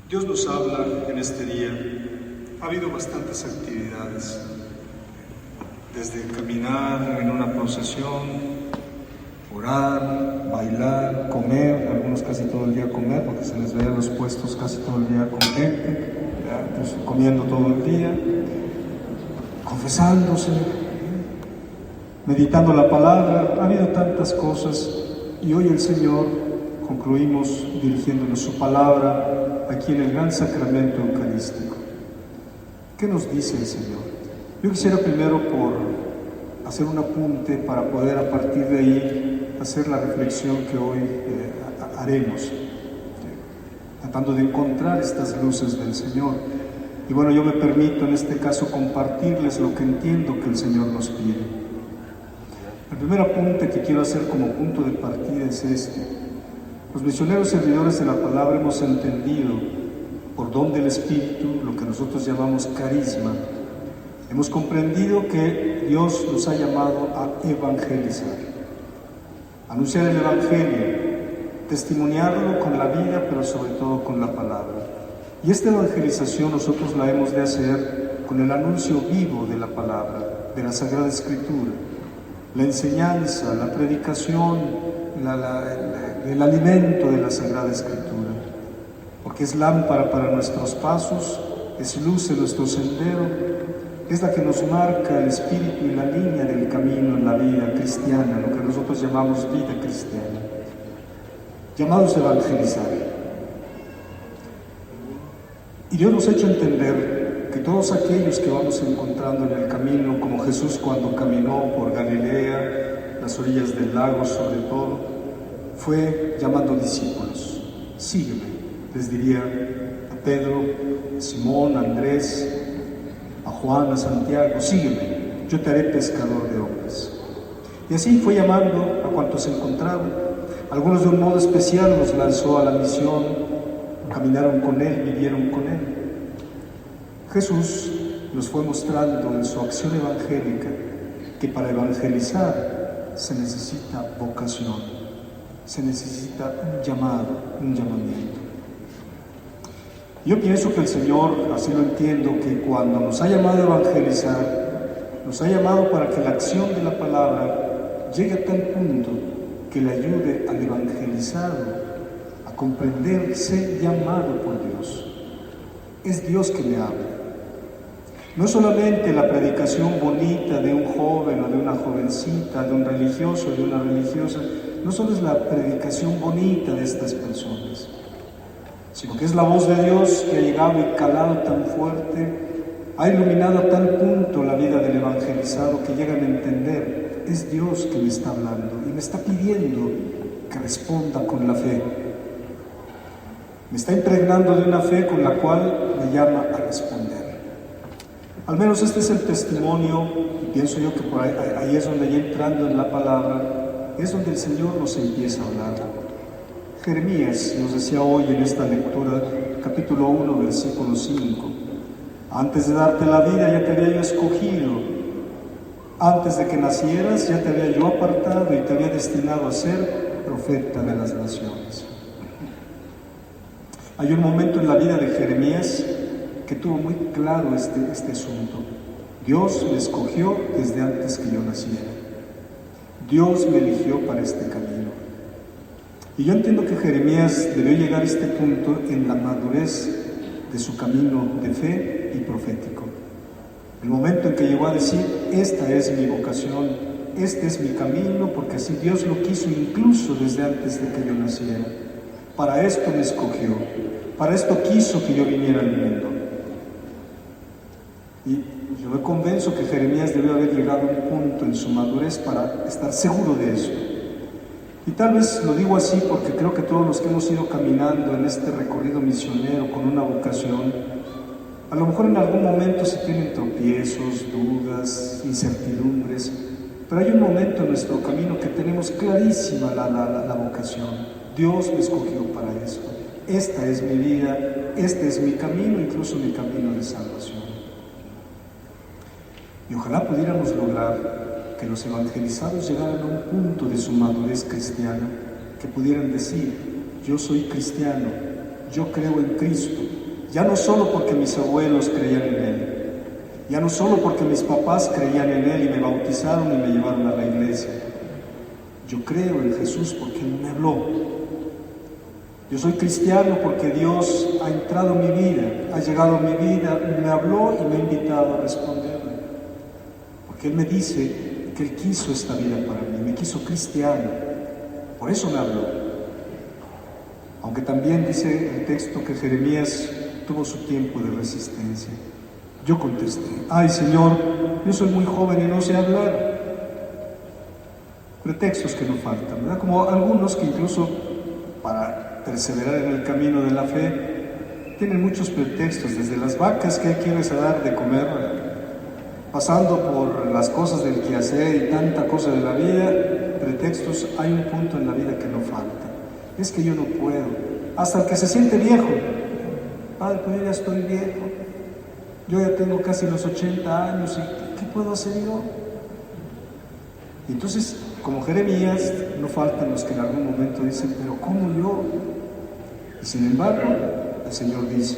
Dios nos habla en este día. Ha habido bastantes actividades, desde caminar en una procesión, orar, bailar, comer, algunos casi todo el día comer, porque se les veía los puestos casi todo el día con gente, pues, comiendo todo el día, confesándose, meditando la palabra. Ha habido tantas cosas y hoy el Señor concluimos dirigiéndonos su palabra aquí en el gran sacramento eucarístico. ¿Qué nos dice el Señor? Yo quisiera primero por hacer un apunte para poder a partir de ahí hacer la reflexión que hoy haremos, tratando de encontrar estas luces del Señor. Y bueno, yo me permito en este caso compartirles lo que entiendo que el Señor nos pide. El primer apunte que quiero hacer como punto de partida es este. Los misioneros servidores de la palabra hemos entendido por don del Espíritu, lo que nosotros llamamos carisma. Hemos comprendido que Dios nos ha llamado a evangelizar, anunciar el Evangelio, testimoniarlo con la vida, pero sobre todo con la palabra. Y esta evangelización nosotros la hemos de hacer con el anuncio vivo de la palabra, de la Sagrada Escritura, la enseñanza, la predicación, el alimento de la Sagrada Escritura, porque es lámpara para nuestros pasos, es luz en nuestro sendero, es la que nos marca el espíritu y la línea del camino en la vida cristiana, lo que nosotros llamamos vida cristiana, llamados a evangelizar. Y Dios nos ha hecho entender que todos aquellos que vamos encontrando en el camino, como Jesús cuando caminó por Galilea, las orillas del lago sobre todo, fue llamando discípulos. Sígueme, les diría a Pedro, a Simón, a Andrés, a Juan, a Santiago, sígueme, yo te haré pescador de hombres. Y así fue llamando a cuantos encontraban. Algunos de un modo especial los lanzó a la misión, caminaron con Él, vivieron con Él. Jesús nos fue mostrando en su acción evangélica que para evangelizar se necesita vocación, se necesita un llamado, un llamamiento. Yo pienso que el Señor, así lo entiendo, que cuando nos ha llamado a evangelizar, nos ha llamado para que la acción de la palabra llegue a tal punto que le ayude al evangelizado a comprenderse llamado por Dios. Es Dios que le habla. No solamente la predicación bonita de un joven o de una jovencita, de un religioso o de una religiosa, no solo es la predicación bonita de estas personas, sino que es la voz de Dios que ha llegado y calado tan fuerte, ha iluminado a tal punto la vida del evangelizado que llegan a entender, es Dios que me está hablando y me está pidiendo que responda con la fe. Me está impregnando de una fe con la cual me llama a responder. Al menos este es el testimonio, y pienso yo que por ahí es donde ya entrando en la palabra, es donde el Señor nos empieza a hablar. Jeremías nos decía hoy en esta lectura, capítulo 1, versículo 5, antes de darte la vida ya te había yo escogido, antes de que nacieras ya te había yo apartado y te había destinado a ser profeta de las naciones. Hay un momento en la vida de Jeremías que tuvo muy claro este asunto. Dios me escogió desde antes que yo naciera. Dios me eligió para este camino. Y yo entiendo que Jeremías debió llegar a este punto en la madurez de su camino de fe y profético. El momento en que llegó a decir, esta es mi vocación, este es mi camino, porque así Dios lo quiso incluso desde antes de que yo naciera. Para esto me escogió, para esto quiso que yo viniera al mundo. Y yo me convenzo que Jeremías debió haber llegado a un punto en su madurez para estar seguro de eso. Y tal vez lo digo así porque creo que todos los que hemos ido caminando en este recorrido misionero con una vocación, a lo mejor en algún momento se tienen tropiezos, dudas, incertidumbres, pero hay un momento en nuestro camino que tenemos clarísima la vocación. Dios me escogió para eso. Esta es mi vida, este es mi camino, incluso mi camino de salvación. Y ojalá pudiéramos lograr que los evangelizados llegaran a un punto de su madurez cristiana, que pudieran decir, yo soy cristiano, yo creo en Cristo, ya no solo porque mis abuelos creían en Él, ya no solo porque mis papás creían en Él y me bautizaron y me llevaron a la iglesia. Yo creo en Jesús porque Él me habló. Yo soy cristiano porque Dios ha entrado en mi vida, ha llegado a mi vida, me habló y me ha invitado a responderle. Porque Él me dice que Él quiso esta vida para mí, me quiso cristiano, por eso me habló. Aunque también dice el texto que Jeremías tuvo su tiempo de resistencia. Yo contesté, ay Señor, yo soy muy joven y no sé hablar. Pretextos que no faltan, ¿verdad? Como algunos que incluso para perseverar en el camino de la fe tienen muchos pretextos, desde las vacas que hay que irles a dar de comer, pasando por las cosas del quehacer y tanta cosa de la vida. Pretextos, hay un punto en la vida que no falta. Es que yo no puedo. Hasta el que se siente viejo. Padre, pues yo ya estoy viejo. Yo ya tengo casi los 80 años. ¿Y qué puedo hacer yo? Y entonces, como Jeremías, no faltan los que en algún momento dicen, pero ¿cómo yo? Y sin embargo, el Señor dice,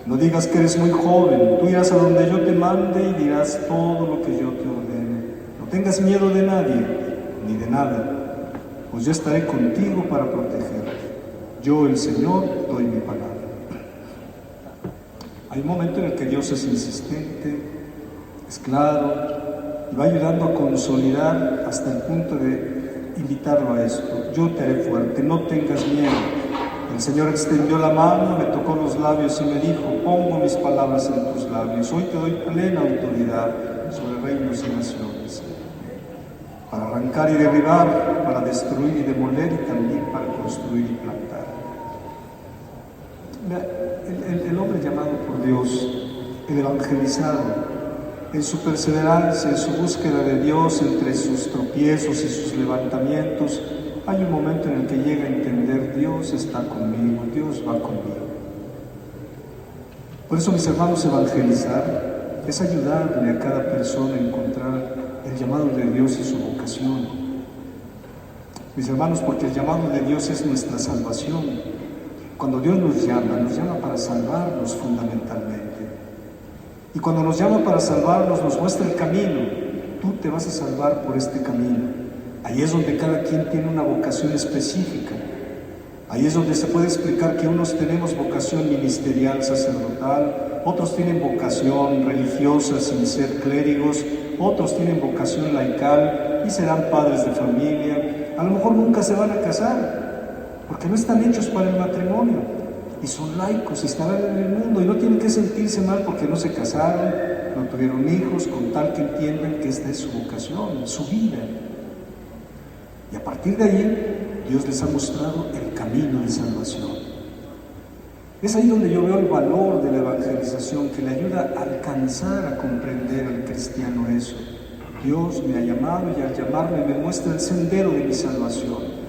no digas que eres muy joven, tú irás a donde yo te mande y dirás todo lo que yo te ordene. No tengas miedo de nadie, ni de nada, pues yo estaré contigo para protegerte. Yo, el Señor, doy mi palabra. Hay un momento en el que Dios es insistente, es claro, y va ayudando a consolidar hasta el punto de invitarlo a esto. Yo te haré fuerte, no tengas miedo. El Señor extendió la mano, me tocó los labios y me dijo, pongo mis palabras en tus labios. Hoy te doy plena autoridad sobre reinos y naciones, para arrancar y derribar, para destruir y demoler y también para construir y plantar. El hombre llamado por Dios, el evangelizado, en su perseverancia, en su búsqueda de Dios, entre sus tropiezos y sus levantamientos, hay un momento en el que llega a entender, Dios está conmigo, Dios va conmigo. Por eso, mis hermanos, evangelizar es ayudarle a cada persona a encontrar el llamado de Dios y su vocación. Mis hermanos, porque el llamado de Dios es nuestra salvación. Cuando Dios nos llama para salvarnos fundamentalmente. Y cuando nos llama para salvarnos, nos muestra el camino. Tú te vas a salvar por este camino. Ahí es donde cada quien tiene una vocación específica. Ahí es donde se puede explicar que unos tenemos vocación ministerial, sacerdotal, otros tienen vocación religiosa sin ser clérigos, otros tienen vocación laical y serán padres de familia. A lo mejor nunca se van a casar, porque no están hechos para el matrimonio. Y son laicos, estarán en el mundo y no tienen que sentirse mal porque no se casaron, no tuvieron hijos, con tal que entiendan que esta es su vocación, su vida. Y a partir de ahí, Dios les ha mostrado el camino de salvación. Es ahí donde yo veo el valor de la evangelización, que le ayuda a alcanzar a comprender al cristiano eso. Dios me ha llamado y al llamarme me muestra el sendero de mi salvación.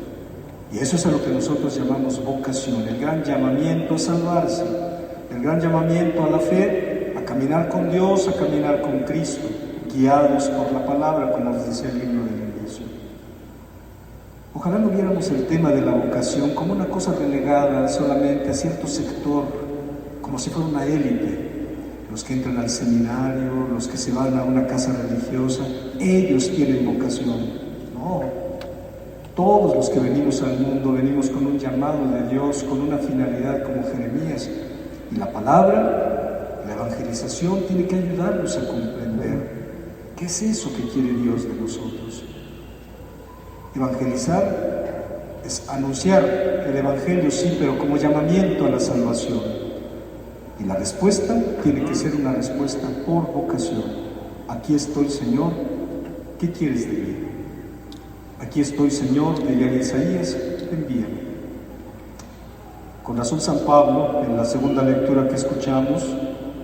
Y eso es a lo que nosotros llamamos vocación, el gran llamamiento a salvarse, el gran llamamiento a la fe, a caminar con Dios, a caminar con Cristo, guiados por la palabra, como nos dice el himno del inicio. Ojalá no viéramos el tema de la vocación como una cosa relegada solamente a cierto sector, como si fuera una élite. Los que entran al seminario, los que se van a una casa religiosa, ellos tienen vocación. No. Todos los que venimos al mundo venimos con un llamado de Dios, con una finalidad como Jeremías. Y la palabra, la evangelización, tiene que ayudarnos a comprender qué es eso que quiere Dios de nosotros. Evangelizar es anunciar el Evangelio, sí, pero como llamamiento a la salvación. Y la respuesta tiene que ser una respuesta por vocación. Aquí estoy, Señor, ¿qué quieres de mí? Aquí estoy, Señor, diría Isaías, envíame. Con razón San Pablo, en la segunda lectura que escuchamos,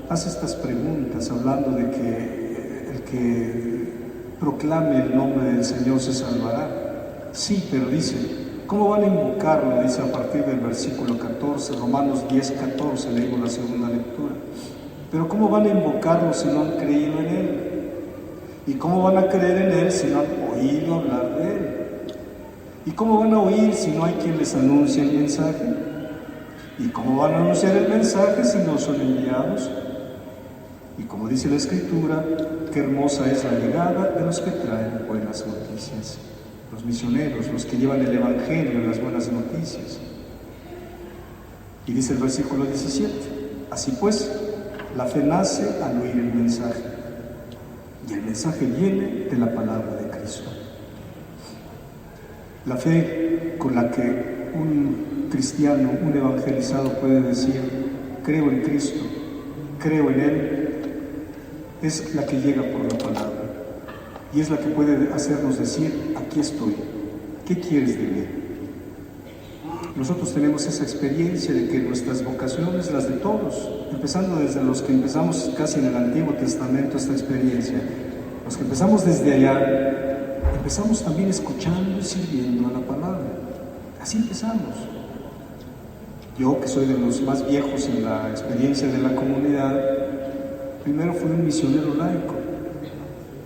hace estas preguntas, hablando de que el que proclame el nombre del Señor se salvará. Sí, pero dice, ¿cómo van a invocarlo? Dice a partir del versículo 14, Romanos 10, 14, leímos la segunda lectura. Pero ¿cómo van a invocarlo si no han creído en Él? ¿Y cómo van a creer en Él si no han oído hablar de Él? ¿Y cómo van a oír si no hay quien les anuncie el mensaje? ¿Y cómo van a anunciar el mensaje si no son enviados? Y como dice la Escritura, qué hermosa es la llegada de los que traen buenas noticias. Los misioneros, los que llevan el Evangelio, las buenas noticias. Y dice el versículo 17, así pues, la fe nace al oír el mensaje, y el mensaje viene de la palabra de Cristo. La fe con la que un cristiano, un evangelizado puede decir, creo en Cristo, creo en Él, es la que llega por la palabra, y es la que puede hacernos decir, aquí estoy, ¿qué quieres de mí? Nosotros tenemos esa experiencia de que nuestras vocaciones, las de todos, empezando desde los que empezamos casi en el Antiguo Testamento esta experiencia, los que empezamos desde allá, empezamos también escuchando y sirviendo a la palabra. Así empezamos. Yo, que soy de los más viejos en la experiencia de la comunidad, primero fui un misionero laico.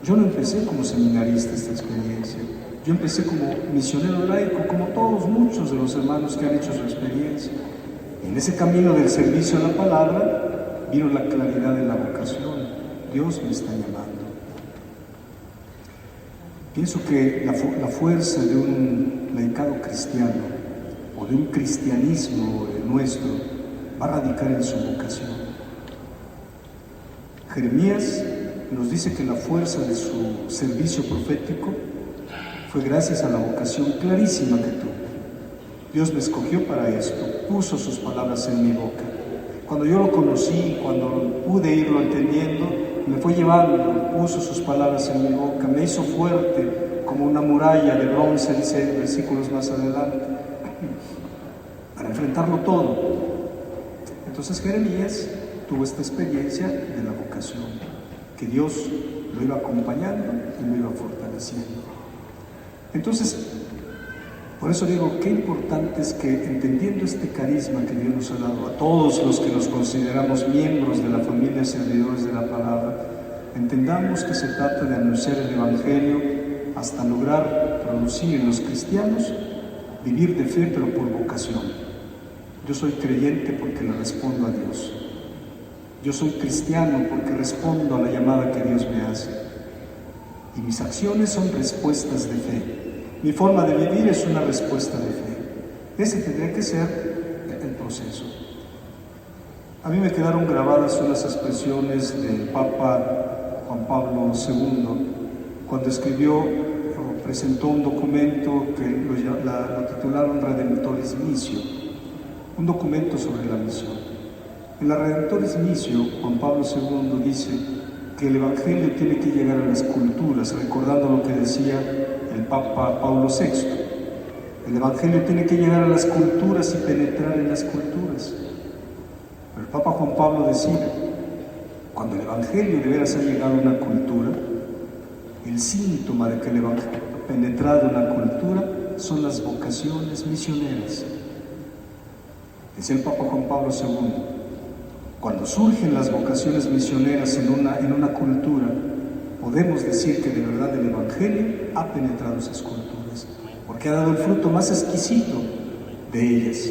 Yo no empecé como seminarista esta experiencia. Yo empecé como misionero laico, como todos, muchos de los hermanos que han hecho su experiencia. Y en ese camino del servicio a la palabra, vino la claridad de la vocación. Dios me está llamando. Pienso que la fuerza de un laicado cristiano, o de un cristianismo nuestro, va a radicar en su vocación. Jeremías nos dice que la fuerza de su servicio profético fue gracias a la vocación clarísima que tuvo. Dios me escogió para esto, puso sus palabras en mi boca. Cuando yo lo conocí, cuando pude irlo entendiendo, me fue llevando, puso sus palabras en mi boca, me hizo fuerte como una muralla de bronce, dice versículos más adelante, para enfrentarlo todo. Entonces Jeremías tuvo esta experiencia de la vocación, que Dios lo iba acompañando y lo iba fortaleciendo. Entonces, por eso digo, qué importante es que, entendiendo este carisma que Dios nos ha dado a todos los que nos consideramos miembros de la familia servidores de la palabra, entendamos que se trata de anunciar el Evangelio hasta lograr producir en los cristianos vivir de fe, pero por vocación. Yo soy creyente porque le respondo a Dios. Yo soy cristiano porque respondo a la llamada que Dios me hace. Y mis acciones son respuestas de fe. Mi forma de vivir es una respuesta de fe. Ese tendría que ser el proceso. A mí me quedaron grabadas unas expresiones del Papa Juan Pablo II cuando escribió o presentó un documento que lo titularon Redemptoris Missio, un documento sobre la misión. En la Redemptoris Missio, Juan Pablo II dice que el Evangelio tiene que llegar a las culturas, recordando lo que decía el Papa Pablo VI. El Evangelio tiene que llegar a las culturas y penetrar en las culturas. Pero el Papa Juan Pablo decía, cuando el Evangelio de veras ha llegado a una cultura, el síntoma de que el Evangelio ha penetrado en la cultura son las vocaciones misioneras. Decía el Papa Juan Pablo II, cuando surgen las vocaciones misioneras en una cultura, podemos decir que de verdad el Evangelio ha penetrado esas culturas, porque ha dado el fruto más exquisito de ellas.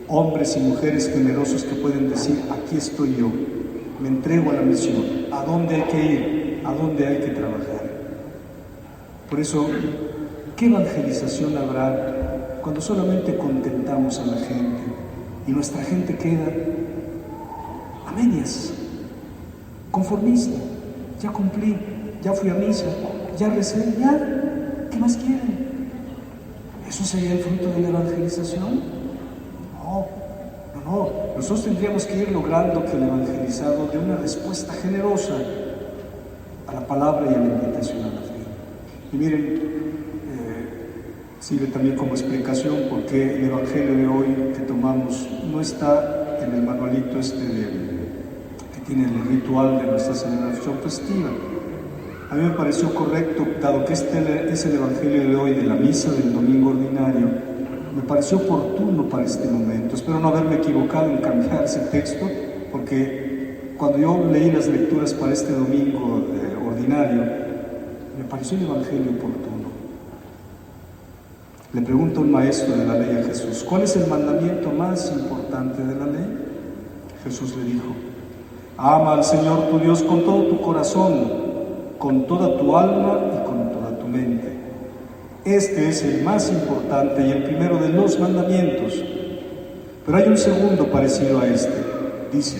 Hombres y mujeres generosos que pueden decir, aquí estoy yo, me entrego a la misión, ¿a dónde hay que ir? ¿A dónde hay que trabajar? Por eso, ¿qué evangelización habrá cuando solamente contentamos a la gente y nuestra gente queda a medias, conformista? Ya cumplí, ya fui a misa, ya recé, ya, ¿qué más quieren? ¿Eso sería el fruto de la evangelización? No, nosotros tendríamos que ir logrando que el evangelizado dé una respuesta generosa a la palabra y a la invitación a la fe. Y miren, sirve también como explicación porque el evangelio de hoy que tomamos no está en el manualito que tiene el ritual de nuestra celebración festiva. A mí me pareció correcto, dado que este es el evangelio de hoy de la misa del domingo ordinario, me pareció oportuno para este momento. Espero no haberme equivocado en cambiar ese texto, porque cuando yo leí las lecturas para este domingo ordinario, me pareció el evangelio oportuno. Le pregunto a un maestro de la ley a Jesús, ¿cuál es el mandamiento más importante? importante de la ley? Jesús le dijo: ama al Señor tu Dios con todo tu corazón, con toda tu alma y con toda tu mente. Este es el más importante y el primero de los mandamientos. Pero hay un segundo parecido a este. Dice: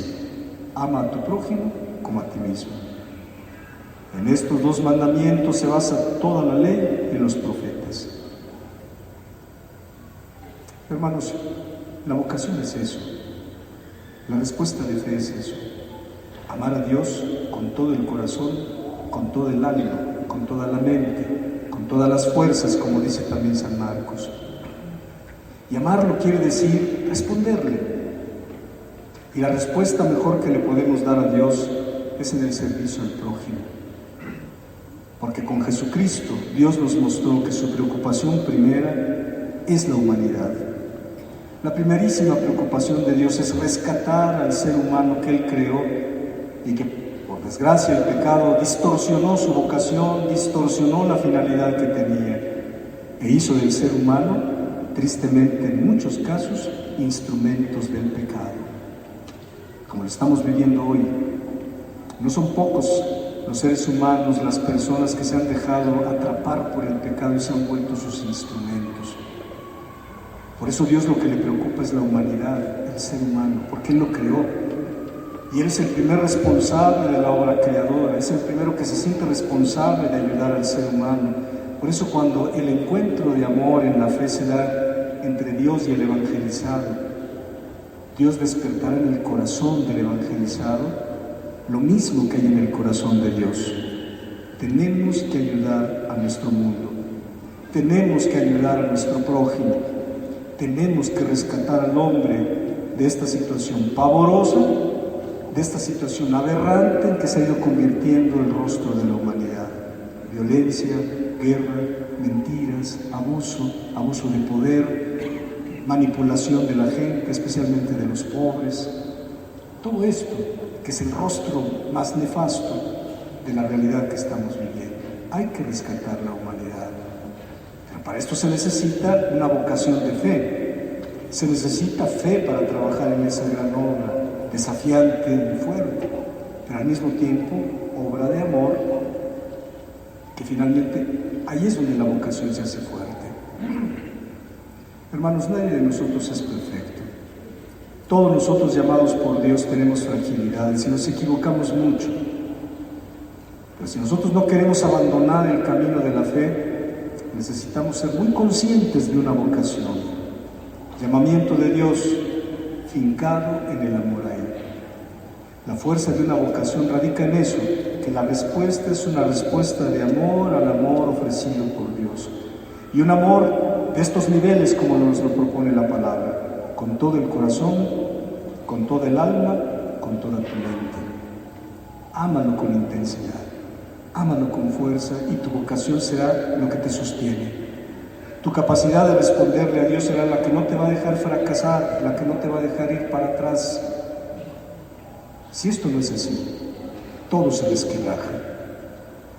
ama a tu prójimo como a ti mismo. En estos dos mandamientos se basa toda la ley y los profetas. Hermanos, la vocación es eso. La respuesta de fe es eso. Amar a Dios con todo el corazón, con todo el alma, con toda la mente, con todas las fuerzas, como dice también San Marcos. Y amarlo quiere decir responderle. Y la respuesta mejor que le podemos dar a Dios es en el servicio al prójimo. Porque con Jesucristo Dios nos mostró que su preocupación primera es la humanidad. La primerísima preocupación de Dios es rescatar al ser humano que Él creó y que, por desgracia, el pecado distorsionó su vocación, distorsionó la finalidad que tenía e hizo del ser humano, tristemente en muchos casos, instrumentos del pecado. Como lo estamos viviendo hoy, no son pocos los seres humanos, las personas que se han dejado atrapar por el pecado y se han vuelto sus instrumentos. Por eso Dios lo que le preocupa es la humanidad, el ser humano, porque Él lo creó. Y Él es el primer responsable de la obra creadora, es el primero que se siente responsable de ayudar al ser humano. Por eso cuando el encuentro de amor en la fe se da entre Dios y el evangelizado, Dios despertará en el corazón del evangelizado lo mismo que hay en el corazón de Dios. Tenemos que ayudar a nuestro mundo, tenemos que ayudar a nuestro prójimo, tenemos que rescatar al hombre de esta situación pavorosa, de esta situación aberrante en que se ha ido convirtiendo el rostro de la humanidad. Violencia, guerra, mentiras, abuso de poder, manipulación de la gente, especialmente de los pobres. Todo esto, que es el rostro más nefasto de la realidad que estamos viviendo. Hay que rescatar la humanidad. Pero para esto se necesita una vocación de fe. Se necesita fe para trabajar en esa gran obra, desafiante y fuerte, pero al mismo tiempo obra de amor, que finalmente ahí es donde la vocación se hace fuerte. Hermanos, nadie de nosotros es perfecto. Todos nosotros llamados por Dios tenemos fragilidades y nos equivocamos mucho. Pero si nosotros no queremos abandonar el camino de la fe, necesitamos ser muy conscientes de una vocación, llamamiento de Dios fincado en el amor a Él. La fuerza de una vocación radica en eso, que la respuesta es una respuesta de amor al amor ofrecido por Dios. Y un amor de estos niveles, como nos lo propone la palabra. Con todo el corazón, con toda el alma, con toda tu mente. Ámalo con intensidad, ámalo con fuerza y tu vocación será lo que te sostiene. Tu capacidad de responderle a Dios será la que no te va a dejar fracasar, la que no te va a dejar ir para atrás. Si esto no es así, todo se desquebraja.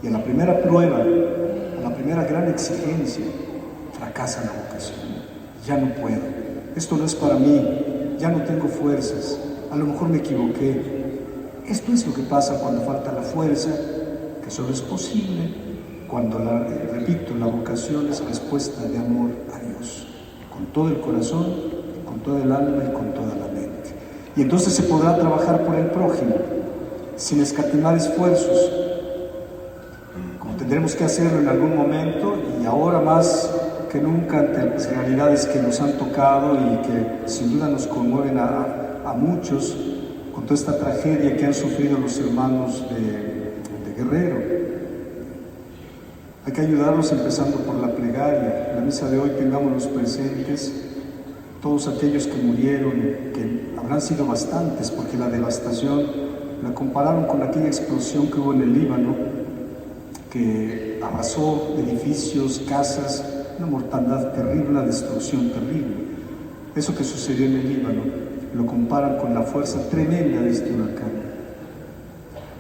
Y a la primera prueba, a la primera gran exigencia, fracasa la vocación. Ya no puedo. Esto no es para mí, ya no tengo fuerzas, a lo mejor me equivoqué. Esto es lo que pasa cuando falta la fuerza, que solo es posible cuando, repito, la vocación es respuesta de amor a Dios, con todo el corazón, con toda el alma y con toda la mente. Y entonces se podrá trabajar por el prójimo, sin escatimar esfuerzos, como tendremos que hacerlo en algún momento y ahora más que nunca ante las realidades que nos han tocado y que sin duda nos conmueven a muchos con toda esta tragedia que han sufrido los hermanos de Guerrero. Hay que ayudarlos empezando por la plegaria. En la misa de hoy tengámoslos presentes, todos aquellos que murieron, que habrán sido bastantes, porque la devastación la compararon con aquella explosión que hubo en el Líbano, que arrasó edificios, casas, una mortandad terrible, una destrucción terrible. Eso que sucedió en el Líbano lo comparan con la fuerza tremenda de este huracán.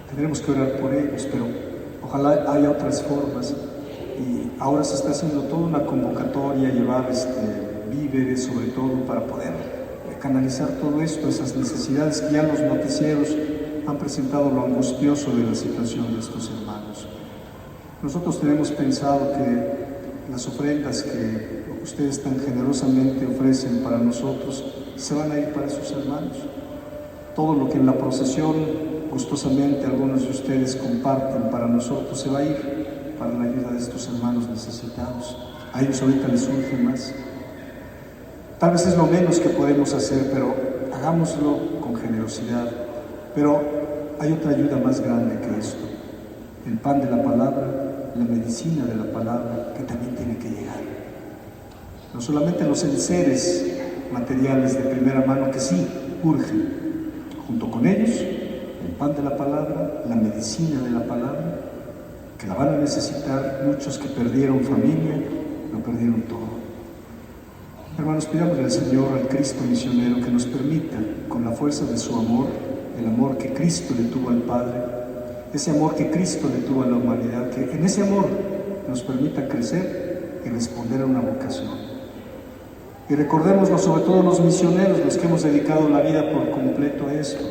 Tendremos que orar por ellos, pero ojalá haya otras formas. Y ahora se está haciendo toda una convocatoria, llevar víveres sobre todo para poder canalizar todo esto, esas necesidades que ya los noticieros han presentado lo angustioso de la situación de estos hermanos. Nosotros tenemos pensado que las ofrendas que ustedes tan generosamente ofrecen para nosotros se van a ir para sus hermanos. Todo lo que en la procesión gustosamente algunos de ustedes comparten para nosotros se va a ir para la ayuda de estos hermanos necesitados. A ellos ahorita les surge más. Tal vez es lo menos que podemos hacer, pero hagámoslo con generosidad. Pero hay otra ayuda más grande que esto. El pan de la palabra, la medicina de la palabra, que también tiene que llegar. No solamente los enseres materiales de primera mano, que sí urgen. Junto con ellos, el pan de la palabra, la medicina de la palabra, que la van a necesitar muchos que perdieron familia, lo perdieron todo. Hermanos, pidámosle al Señor, al Cristo misionero, que nos permita, con la fuerza de su amor, el amor que Cristo le tuvo al Padre, ese amor que Cristo le tuvo a la humanidad, que en ese amor nos permita crecer y responder a una vocación. Y recordémoslo sobre todo los misioneros, los que hemos dedicado la vida por completo a esto.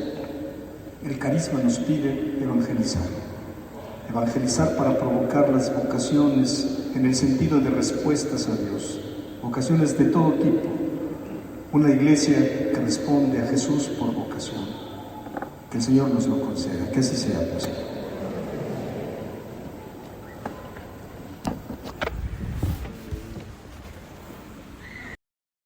El carisma nos pide evangelizar. Evangelizar para provocar las vocaciones en el sentido de respuestas a Dios. Vocaciones de todo tipo. Una iglesia que responde a Jesús por vocación. Que el Señor nos lo conceda. Que así sea, Señor.